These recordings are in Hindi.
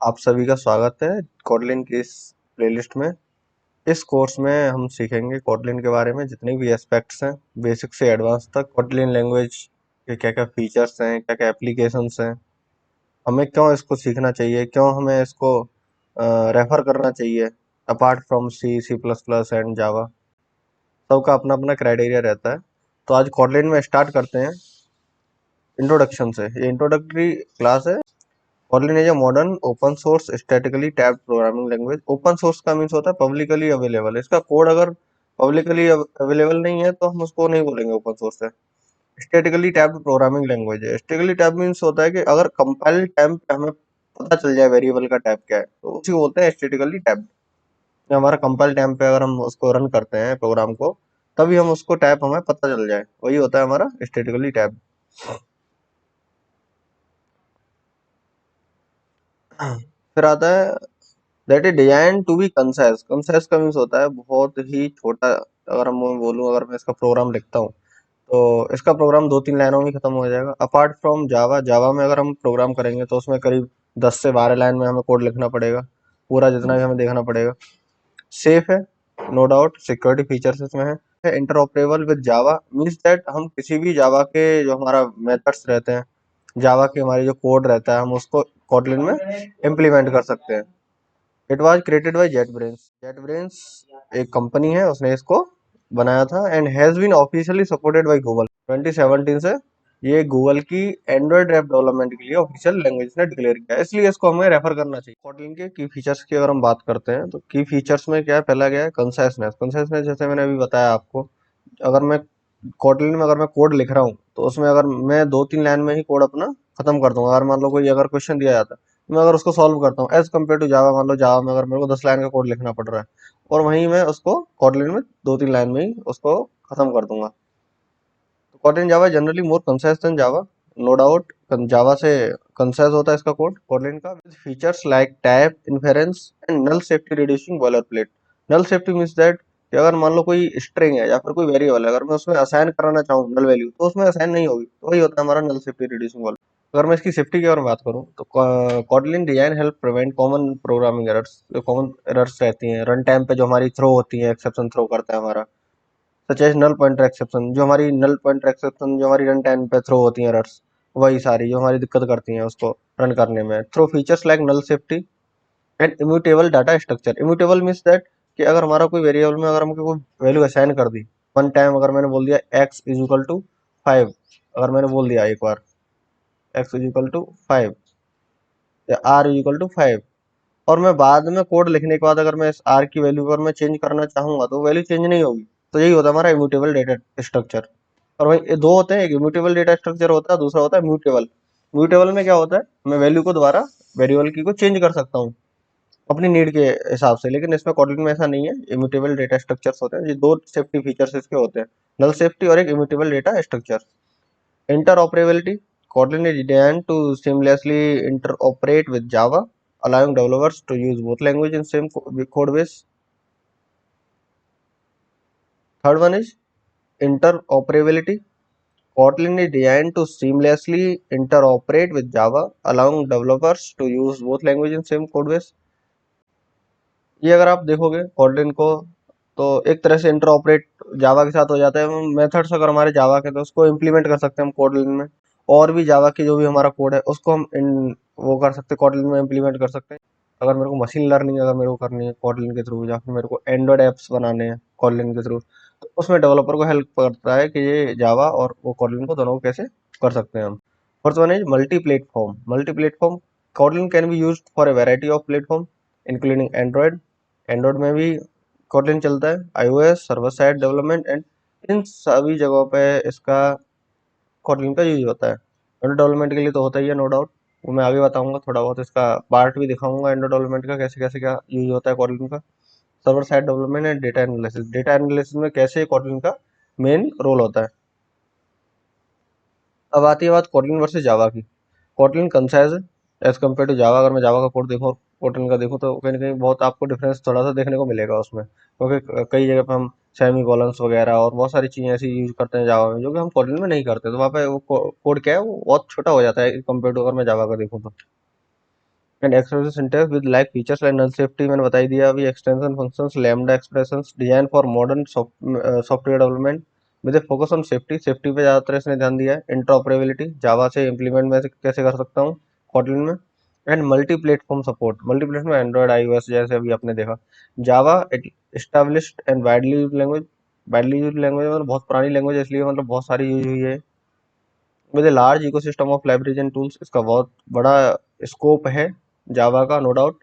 आप सभी का स्वागत है कोटलिन की इस प्लेलिस्ट में। इस कोर्स में हम सीखेंगे कोटलिन के बारे में जितने भी एस्पेक्ट्स हैं, बेसिक से एडवांस तक। कोटलिन लैंग्वेज के क्या क्या फीचर्स हैं, क्या क्या एप्लीकेशंस हैं, हमें क्यों इसको सीखना चाहिए, क्यों हमें इसको रेफर करना चाहिए apart from C, C plus plus and Java. सबका अपना अपना क्राइटेरिया रहता है। तो आज कोटलिन में स्टार्ट करते हैं इंट्रोडक्शन से। ये इंट्रोडक्टरी क्लास है। Kotlin is a modern open source statically tagged programming language। Open source का मीन्स होता है पब्लिकली अवेलेबल। इसका कोड अगर पब्लिकली अवेलेबल नहीं है तो हम उसको नहीं बोलेंगे ओपन सोर्स है। स्टैटिकली टैब्ड प्रोग्रामिंग लैंग्वेज है। स्टैटिकली टैब मीन्स होता है कि अगर कंपाइल टाइम पे हमें पता चल जाए वेरिएबल का टैब क्या है तो उसी को बोलते हैं स्टैटिकली टैब्ड। हमारा कंपाइल टाइम पे अगर हम उसको रन करते हैं प्रोग्राम को, तभी हम उसको टैब हमें पता चल जाए, वही होता है हमारा स्टैटिकली टैब। फिर आता है that is design to be concise. Concise का मीन्स होता है बहुत ही छोटा। अगर हम बोलूँ, अगर मैं इसका प्रोग्राम लिखता हूँ तो इसका प्रोग्राम 2-3 लाइनों में खत्म हो जाएगा। अपार्ट फ्रॉम जावा, जावा में अगर हम प्रोग्राम करेंगे तो उसमें करीब 10 से 12 लाइन में हमें कोड लिखना पड़ेगा, पूरा जितना भी हमें देखना पड़ेगा। सेफ है, नो डाउट, सिक्योरिटी फीचर्स इसमें है। Interoperable with Java means that हम किसी भी जावा के जो हमारा मेथड्स रहते हैं, जावा के हमारे जो कोड रहता है, हम उसको कोटलिन में इम्प्लीमेंट कर सकते हैं। It was created by JetBrains. JetBrains एक कंपनी है, उसने इसको बनाया था and has been officially supported by Google 2017 से। ये गूगल की एंड्रॉइड ऐप डेवलपमेंट के लिए ऑफिशियल लैंग्वेज ने डिक्लेयर किया है, इसलिए इसको हमें रेफर करना चाहिए। कोटलिन के की फीचर्स की अगर हम बात करते हैं तो की फीचर्स में क्या है, पहला क्या है कंसाइसनेस। कंसाइसनेस जैसे मैंने अभी बताया आपको, अगर मैं कोटलिन में अगर मैं कोड लिख रहा हूँ तो उसमें अगर मैं 2-3 लाइन में ही कोड अपना खत्म कर दूंगा। अगर मान लो कोई अगर क्वेश्चन दिया जाता है, मैं अगर उसको सॉल्व करता हूँ एज कम्पेयर टू जावा, मान लो जावा में अगर मेरे को 10 लाइन का कोड लिखना पड़ रहा है और वहीं मैं उसको कोटलिन में 2-3 लाइन में ही उसको खत्म कर दूंगा। तो Kotlin Java generally more concise than Java, no doubt. Java से कंसाइज होता है इसका कोड कोटलिन का, with features like type inference and null safety reducing boilerplate. Null safety means that कि अगर मान लो कोई स्ट्रिंग है या फिर कोई वेरिएबल है, अगर मैं उसमें असाइन कराना चाहूँ नल वैल्यू तो उसमें असाइन नहीं होगी, तो वही होता है हमारा नल सेफ्टी रिड्यूसिंग बॉयलरप्लेट। अगर मैं इसकी सेफ्टी की बारे में बात करूँ तो Kotlin design help prevent common programming errors. जो कॉमन एरर्स रहती हैं रन टाइम पे, जो हमारी थ्रो होती है, एक्सेप्शन थ्रो करता है हमारा, such as null pointer exception. जो हमारी नल पॉइंटर एक्सेप्शन जो हमारी रन टाइम पे थ्रो होती है एरर्स, वही सारी जो हमारी दिक्कत करती हैं उसको रन करने में। Throw features like null safety and immutable data structure. Immutable means that कि अगर हमारा कोई वेरिएबल में अगर हमको कोई वैल्यू असाइन कर दी, वन टाइम अगर मैंने बोल दिया x इज इक्वल टू 5, अगर मैंने बोल दिया एक बार x इज इक्वल टू 5 या r इज इक्वल टू 5, और मैं बाद में कोड लिखने के बाद अगर मैं इस r की वैल्यू पर मैं चेंज करना चाहूंगा तो वैल्यू चेंज नहीं होगी। तो यही होता है हमारा इम्यूटेबल डेटा स्ट्रक्चर। और वही ये दो होते हैं, एक इम्यूटेबल डेटा स्ट्रक्चर होता है, दूसरा होता है म्यूटेबल। म्यूटेबल में क्या होता है, मैं वैल्यू को दोबारा वेरिएबल की को चेंज कर सकता हूँ अपनी नीड के हिसाब से, लेकिन इसमें कोटलिन में ऐसा नहीं है। इम्यूटेबल डेटा स्ट्रक्चर्स होते हैं, ये दो सेफ्टी फीचर्स इसके होते हैं, नल सेफ्टी और एक immutable data structure. Interoperability, Kotlin is designed to seamlessly interoperate with Java, allowing developers to use both language in same code base. Third one is interoperability. Kotlin is designed to seamlessly interoperate with Java, allowing developers to use both language in same code base. ये अगर आप देखोगे Kotlin को तो एक तरह से इंटरऑपरेट जावा के साथ हो जाता है। मेथड्स अगर हमारे जावा के तो उसको इम्प्लीमेंट कर सकते हैं हम कोटलिन में, और भी जावा की जो भी हमारा कोड है उसको हम वो कर सकते हैं, कोटलिन में इम्प्लीमेंट कर सकते हैं। अगर मेरे को मशीन लर्निंग अगर मेरे को करनी है कोटलिन के थ्रू, या फिर मेरे को एंड्रॉयड ऐप्स बनाने हैं कोटलिन के थ्रू, तो उसमें डेवलपर को हेल्प करता है कि ये जावा और वो कोटलिन को दोनों को कैसे कर सकते हैं हम। First one is multi platform. Multi platform, Kotlin can be used for a variety of platform including Android. Android में भी कोटलिन चलता है, iOS, server side development and in सभी जगहों पे इसका कोटलिन का यूज होता है। एंड्रॉयड डेवलपमेंट के लिए तो होता ही है, नो डाउट। वो मैं आगे बताऊंगा, थोड़ा बहुत इसका पार्ट भी दिखाऊंगा एंड्रॉयड डेवलपमेंट का, कैसे कैसे क्या यूज होता है कोटलिन का। Server side development and data analysis, data analysis में कैसे कोटलिन का मेन रोल होता है। अब आती है बात कोटलिन वर्सेस जावा की। कोटलिन कंसाइज है एज कम्पेयर टू जावा। अगर मैं जावा का कोड देखूँ, कोटलिन का देखूँ, तो कहीं ना कहीं बहुत आपको डिफरेंस थोड़ा सा देखने को मिलेगा उसमें, क्योंकि कई जगह पे हम सेमी कॉलन्स वगैरह और बहुत सारी चीज़ें ऐसी यूज करते हैं जावा में जो कि हम कोटलिन में नहीं करते। तो वहाँ पे वो कोड क्या है, वो बहुत छोटा हो जाता है कम्पेयर टू अगर मैं जावा का देखूँ तो। And expression syntax with like features like null safety मैंने बता ही दिया अभी, extension functions, lambda expressions, design for modern software development with focus on safety, safety पे ज़्यादातर इसने ध्यान दिया है। इंटरऑपरेबिलिटी, जावा से इम्प्लीमेंट मैं कैसे कर सकता हूँ कॉटलिन में। And multi platform support, multi platform Android iOS जैसे अभी आपने देखा। Java established and widely use language, widely use language मतलब बहुत पुरानी लैंग्वेज है, इसलिए मतलब बहुत सारी यूज हुई है। With a large ecosystem of libraries and tools, इसका बहुत बड़ा स्कोप है जावा का, no doubt.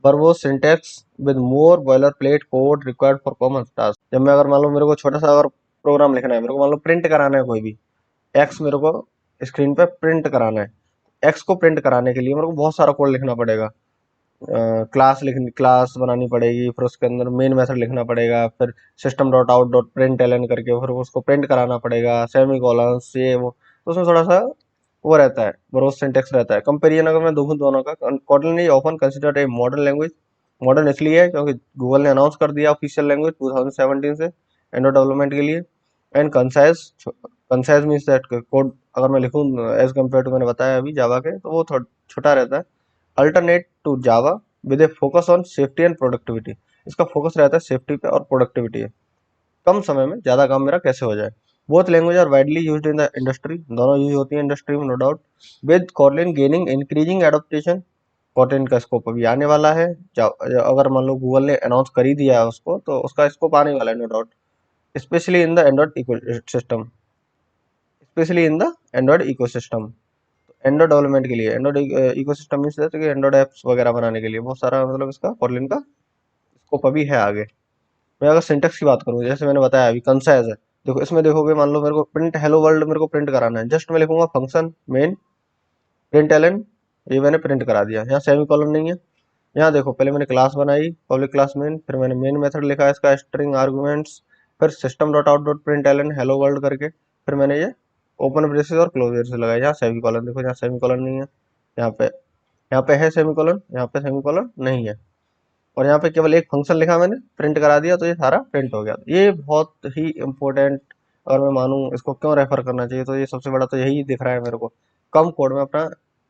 Verbose syntax with more boilerplate code required for common task, जब मैं अगर मान लो मेरे को छोटा सा अगर प्रोग्राम लिखना है, मेरे को मान लो प्रिंट कराना है कोई भी एक्स, मेरे को स्क्रीन पे प्रिंट कराना है। एक्स को प्रिंट कराने के लिए मेरे को बहुत सारा कोड लिखना पड़ेगा। क्लास बनानी पड़ेगी, फिर उसके अंदर मेन मेथड लिखना पड़ेगा, फिर system dot out dot println करके फिर उसको प्रिंट कराना पड़ेगा, सेमी कॉलन्स ये वो, तो उसमें थोड़ा सा वो रहता है, ब्रोस सिंटेक्स रहता है। कंपेरिजन अगर मैं देखूँ दोनों का, Kotlin is often considered a modern language. Modern इसलिए है क्योंकि गूगल ने अनाउंस कर दिया ऑफिशियल लैंग्वेज 2017 से एंड्रॉइड डेवलपमेंट के लिए। And concise, concise means that code अगर मैं लिखूँ एज कम्पेयर टू, मैंने बताया अभी जावा के, तो वो थोड़ा छोटा रहता है। Alternate to Java with a focus on safety and productivity, इसका फोकस रहता है सेफ्टी पे और प्रोडक्टिविटी, कम समय में ज्यादा काम मेरा कैसे हो जाए। Both language are widely used in the industry, दोनों यूज होती है इंडस्ट्री में, no doubt. With Kotlin gaining increasing adoption, Kotlin का स्कोप अभी आने वाला है। अगर मान लो गूगल ने अनाउंस कर ही दिया है उसको, तो उसका स्कोप आने वाला है, no doubt. Specially in the Android ecosystem, specially in the Android ecosystem, Android development के लिए, एंड्रॉइड इकोसिस्टम मींस जैसे कि एंड्रॉइड एप्स वगैरह बनाने के लिए बहुत सारा मतलब इसका कॉटलिन का स्कोप अभी है आगे। मैं अगर सिंटेक्स की बात करूँ, जैसे मैंने बताया अभी कंसाइज है। देखो इसमें देखोगे, मान लो मेरे को प्रिंट हेलो वर्ल्ड मेरे को प्रिंट कराना है, जस्ट मैं लिखूंगा फंक्शन मेन प्रिंट एलन, ये मैंने प्रिंट करा दिया, यहाँ सेमी कॉलन नहीं है। यहाँ देखो पहले मैंने क्लास बनाई पब्लिक क्लास मेन, फिर मैंने मेन मेथड लिखा है इसका स्ट्रिंग आर्गुमेंट्स, फिर system dot out dot println hello world करके, फिर मैंने ये ओपन ब्रेसेस और क्लोज ब्रेसेस लगाए। यहाँ सेमी कॉलन देखो, यहाँ सेमी कॉलन नहीं है, यहाँ पे, यहाँ पे है सेमीकोलन, यहाँ पे सेमीकोलन नहीं है, और यहाँ पे केवल एक फंक्शन लिखा मैंने, प्रिंट करा दिया, तो ये सारा प्रिंट हो गया। ये बहुत ही इंपॉर्टेंट, अगर मैं मानूँ इसको क्यों रेफर करना चाहिए, तो ये सबसे बड़ा तो यही दिख रहा है मेरे को, कम कोड में अपना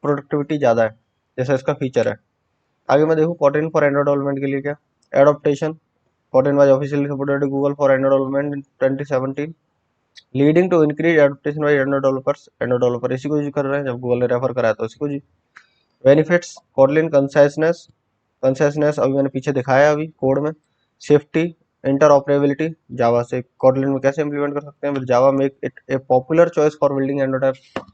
प्रोडक्टिविटी ज़्यादा है, जैसा इसका फीचर है। आगे मैं देखूँ कॉटलिन फॉर एंड्रॉइड डेवलपमेंट के लिए क्या, adoption, Kotlin was officially supported Google for Android development in 2017, leading to increase adoption by Android developers. Android developer इसी को यूज कर रहे हैं, जब गूगल ने रेफर कराया तो इसी को। बेनिफिट्स, कॉटलिन कंसाइसनेस, कंसाइसनेस अभी मैंने पीछे दिखाया अभी कोड में। सेफ्टी, इंटर ऑपरेबिलिटी, जावा से कॉटलिन में कैसे इंप्लीमेंट कर सकते हैं, Java make it a popular choice for building Android app.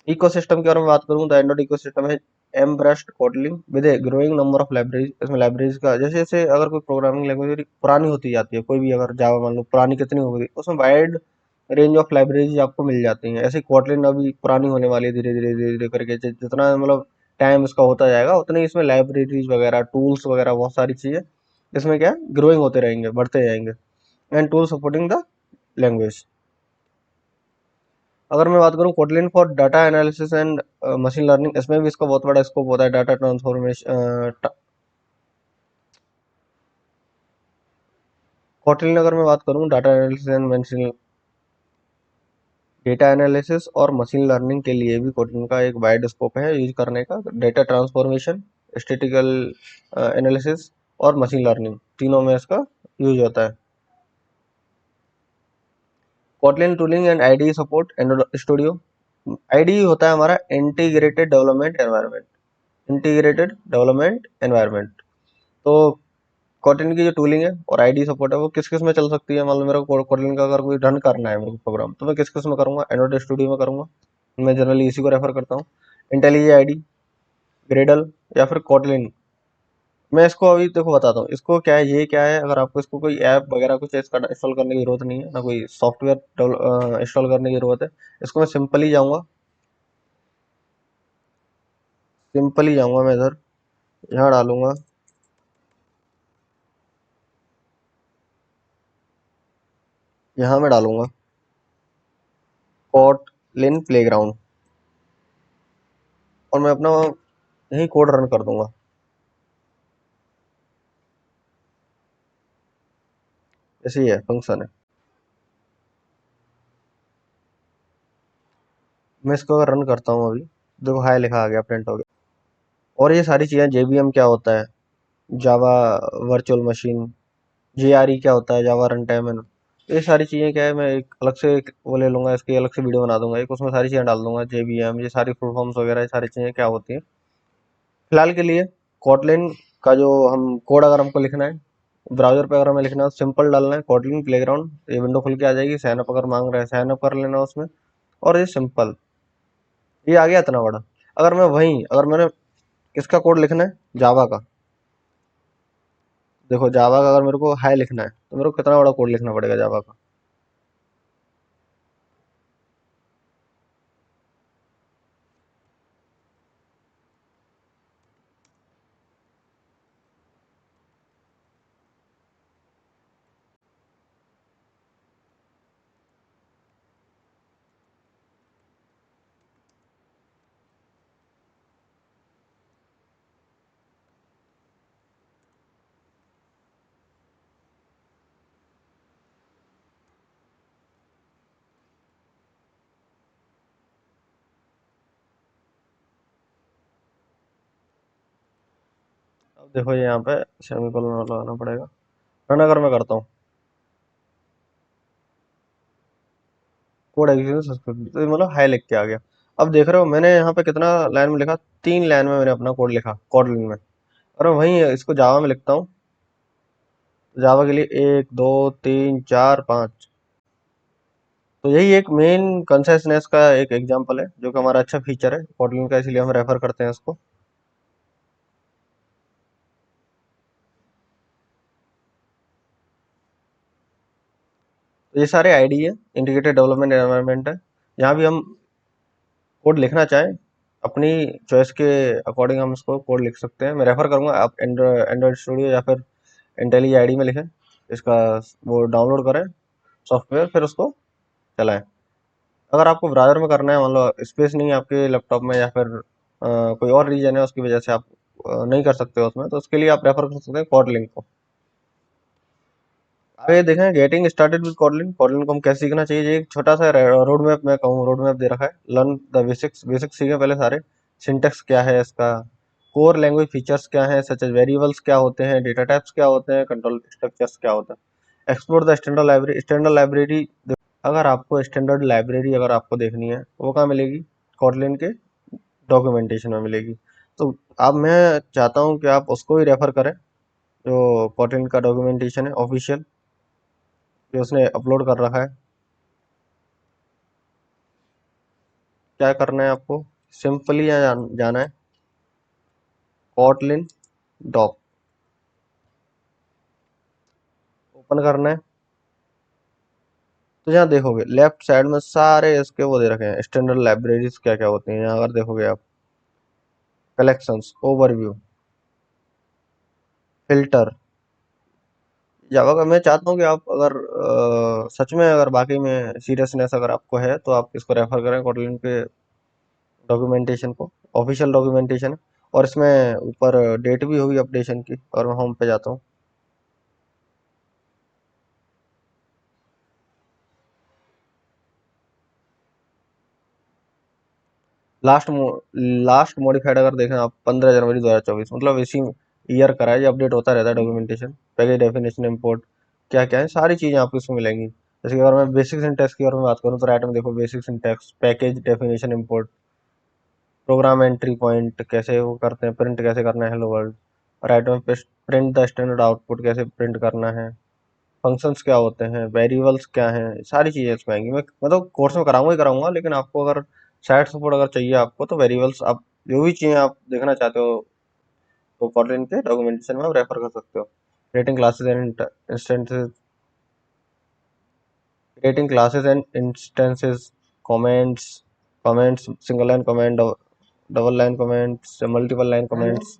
Ecosystem के बारे में बात करूँ तो एंड्रॉइड इकोसिस्टम है embraced Kotlin with a growing number of libraries, इसमें लाइब्रेरीज का जैसे जैसे अगर कोई प्रोग्रामिंग लैंग्वेज पुरानी होती जाती है, कोई भी अगर जावा मान लो पुरानी कितनी हो गई, उसमें वाइड रेंज ऑफ लाइब्रेरीज आपको मिल जाती हैं। ऐसे कॉटलिन अभी पुरानी होने वाली है धीरे धीरे करके, जितना मतलब टाइम इसका होता जाएगा उतनी इसमें लाइब्रेरीज वगैरह टूल्स वगैरह बहुत सारी चीज़ें इसमें क्या है ग्रोइंग होते रहेंगे, बढ़ते जाएंगे। And tool supporting the language, अगर मैं बात करूँ Kotlin for data analysis and machine learning, इसमें भी इसका बहुत बड़ा स्कोप होता है। डाटा ट्रांसफॉर्मेशन, कोटलिन अगर मैं बात करूँ data analysis and machine, data analysis और मशीन लर्निंग के लिए भी कोटलिन का एक वाइड स्कोप है यूज करने का। डेटा ट्रांसफॉर्मेशन, स्टैटिकल एनालिसिस और मशीन लर्निंग, तीनों में इसका यूज होता है। Kotlin tooling and ID support Android studio, ID होता है हमारा integrated development environment, integrated development environment. तो कोटलिन की जो टूलिंग है और आईडी सपोर्ट है वो किस किस में चल सकती है, मान लो मेरे को कोटलिन का अगर कोई रन करना है मेरे को प्रोग्राम, तो मैं किस किस में करूंगा, एंड्रॉइड स्टूडियो में करूंगा, मैं जनरली इसी को रेफर करता हूँ। इंटेलिजे आईडी, ग्रेडल या फिर कोटलिन। मैं इसको अभी देखो बताता हूँ इसको क्या है, ये क्या है। अगर आपको इसको कोई ऐप वगैरह कुछ इंस्टॉल करने की जरूरत नहीं है, ना कोई सॉफ्टवेयर इंस्टॉल करने की जरूरत है, इसको मैं सिंपली जाऊंगा, सिंपली जाऊंगा मैं इधर, यहाँ डालूंगा, यहाँ मैं डालूंगा कोटलिन प्लेग्राउंड, और मैं अपना यही कोड रन कर दूंगा। ऐसे ही है, फंक्शन है। मैं इसको अगर रन करता हूँ अभी, देखो हाई लिखा आ गया, प्रिंट हो गया। और ये सारी चीज़ें, जेवीएम क्या होता है, जावा वर्चुअल मशीन, जेआरई क्या होता है, जावा रन टाइम, ये सारी चीज़ें क्या है, मैं एक अलग से एक वो ले लूंगा, इसकी अलग से वीडियो बना दूंगा एक, उसमें सारी चीज़ें डाल दूंगा, जेवीएम, ये सारी फुल फॉर्म्स वगैरह, ये सारी चीज़ें क्या होती हैं। फिलहाल के लिए कोटलिन का जो हम कोड अगर हमको लिखना है ब्राउजर पे, अगर हमें लिखना है सिंपल डालना है कोटलिन प्लेग्राउंड, ये विंडो खुल के आ जाएगी। साइन अप अगर मांग रहा है साइन अप कर लेना उसमें, और ये सिंपल, ये आ गया इतना बड़ा। अगर मैं वहीं, अगर मैंने किसका कोड लिखना है, जावा का, देखो जावा का अगर मेरे को हाई लिखना है तो मेरे को कितना बड़ा कोड लिखना पड़ेगा जावा का। अब देखो ये यहाँ पे सेमीकोलन लगाना पड़ेगा। रन अगर मैं करता हूँ कोड एग्जीक्यूशन सक्सेसफुल, तो ये मतलब हाई लिख के आ गया। अब देख रहे हो मैंने यहाँ पे कितना लाइन में लिखा, 3 लाइन में मैंने अपना कोड लिखा कोडलिन में। और मैं वहीं इसको जावा में लिखता हूँ, जावा के लिए 1 2 3 4 5। तो यही एक मेन कंसाइसनेस का एक एग्जांपल है, जो कि हमारा अच्छा फीचर है कोटलिन का, इसलिए हम रेफर करते हैं इसको। तो ये सारे आईडी है, इंटीग्रेटेड डेवलपमेंट एनवायरनमेंट है। यहाँ भी हम कोड लिखना चाहें अपनी चॉइस के अकॉर्डिंग हम इसको कोड लिख सकते हैं। मैं रेफर करूंगा आप एंड्रॉयड स्टूडियो या फिर इंटेली आईडी में लिखें इसका, वो डाउनलोड करें सॉफ्टवेयर, फिर उसको चलाएं। अगर आपको ब्राउज़र में करना है, मान लो स्पेस नहीं है आपके लैपटॉप में, या फिर कोई और रीजन है उसकी वजह से आप नहीं कर सकते हो उसमें, तो उसके लिए आप रेफर कर सकते हैं कोडलिंक को। आगे देखें गेटिंग स्टार्टेड विद कोडलिन, कोडलिन को हम कैसे सीखना चाहिए। ये एक छोटा सा रोड मैप, मैं कहूँ रोड मैप दे रखा है। लर्न द बेसिक्स, बेसिक्स सीखें पहले सारे। सिंटेक्स क्या है इसका, कोर लैंग्वेज फीचर्स क्या हैं, सच एज वेरिएबल्स क्या होते हैं, डेटा टाइप्स क्या होते हैं, कंट्रोल स्ट्रक्चर्स क्या होता है। Explore the standard library, standard library, अगर आपको स्टैंडर्ड लाइब्रेरी अगर आपको देखनी है वो कहाँ मिलेगी, कोटलिन के डॉक्यूमेंटेशन में मिलेगी। तो अब मैं चाहता हूँ कि आप उसको ही रेफर करें, जो कोटलिन का डॉक्यूमेंटेशन है ऑफिशियल, जो उसने अपलोड कर रखा है। क्या करना है आपको, सिंपली यहाँ जाना है, कोटलिन डॉक ओपन करना है। तो यहाँ देखोगे लेफ्ट साइड में सारे इसके वो दे रखे हैं, स्टैंडर्ड लाइब्रेरीज क्या क्या होती हैं। यहाँ अगर देखोगे आप, कलेक्शंस, ओवरव्यू, फिल्टर, जावा का। मैं चाहता हूँ कि आप अगर सच में अगर बाकी में सीरियसनेस अगर आपको है, तो आप इसको रेफर करें कोटलिन के डॉक्यूमेंटेशन को, ऑफिशियल डॉक्यूमेंटेशन है। और इसमें ऊपर डेट भी होगी अपडेशन की, और मैं होम पे जाता हूँ। लास्ट मॉडिफाइड अगर देखें आप 15 जनवरी 2024, मतलब इसी ईयर करा है, ये अपडेट होता रहता है डॉक्यूमेंटेशन। पैकेज डेफिनेशन इंपोर्ट क्या क्या है, सारी चीज़ें आपको इसमें मिलेंगी। जैसे कि अगर मैं बेसिक सिंटैक्स की अगर मैं बात करूँ, तो राइट में देखो basic syntax, package definition import, program entry point कैसे वो करते हैं, प्रिंट कैसे करना है हेलो वर्ल्ड, राइट में प्रिंट द स्टैंडर्ड आउटपुट कैसे प्रिंट करना है, फंक्शंस क्या होते हैं, वेरिएबल्स क्या हैं, सारी चीज़ें इसमें आएंगी। मैं मतलब कोर्स में कराऊंगा ही कराऊंगा, लेकिन आपको अगर साइड सपोर्ट अगर चाहिए आपको, तो वेरिएबल्स आप जो भी चीज़ें आप देखना चाहते हो, तो कोटलिन के डॉक्यूमेंटेशन में आप रेफर कर सकते हो। Creating classes and instances, creating classes and instances, comments, comments, single line comment, double line comments, multiple line comments,